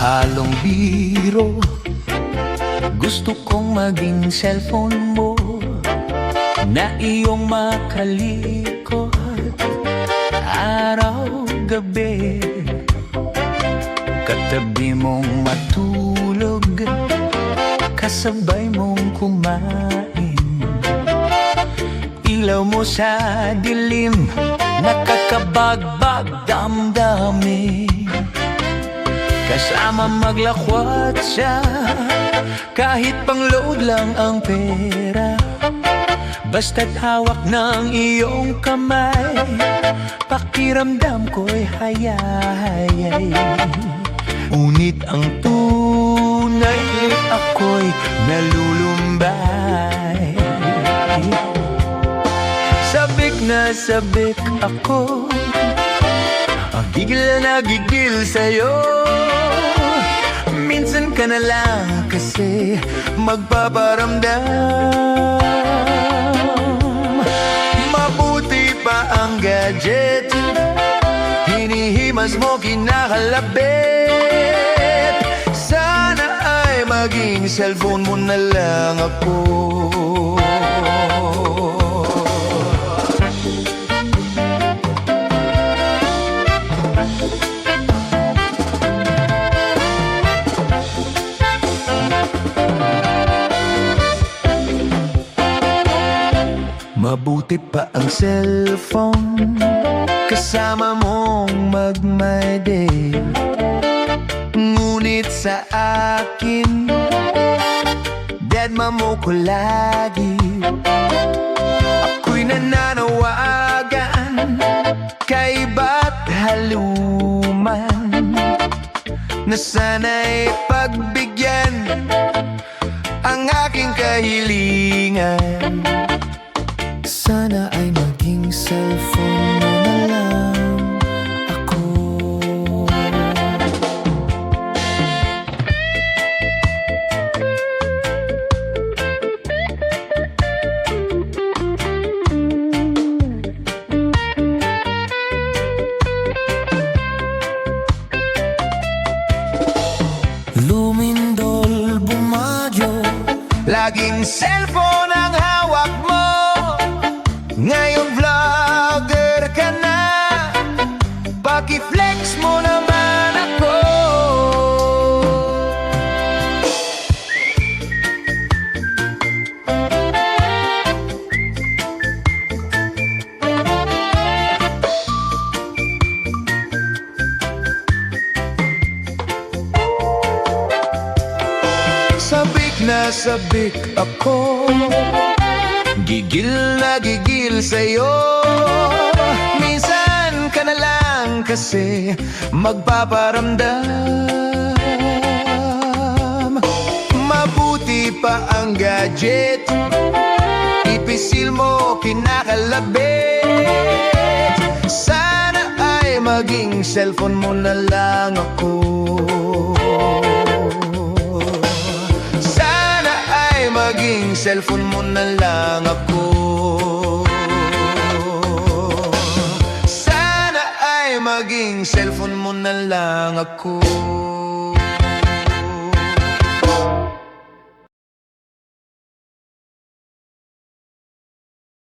halong biro, gusto kong maging cellphone mo na iyong makalikot araw-gabi. Katabi mong matulog, kasabay mong kumain. Ilaw mo sa dilim, nakakabagbag damdamin. Kasama maglakwat siya, kahit pang-load lang ang pera. Basta't hawak ng iyong kamay, pakiramdam ko'y hayay. Ngunit ang tunay, ako'y nalulumbay. Sabik na sabik ako, ang gigil na gigil sa'yo. Minsan ka na lang kasi magpaparamdam. Mabuti pa ang gadget, hinihimas mo kinakalabit. Sana ay maging cellphone mo na lang ako. Mabuti pa ang cellphone, kasama mong mag-my day. Ngunit sa akin, deadma mo ko lagi. Ako'y nananawagan kay ba't haluman, na sana'y pagbigyan ang aking kahilingan. Sana ay maging cellphone mo na lang ako. Lumindol, bumadyo, laging cellphone ang hawak mo. Ngayon vlogger ka na, paki-flex mo naman ako. Sabik na sabik ako, gigil na gigil sa'yo. Minsan ka na lang kasi magpaparamdam. Mabuti pa ang gadget, ipisil mo kinakalabit. Sana ay maging cellphone mo na lang ako. Maging cellphone mo na lang ako. Sana ay maging cellphone mo na lang ako.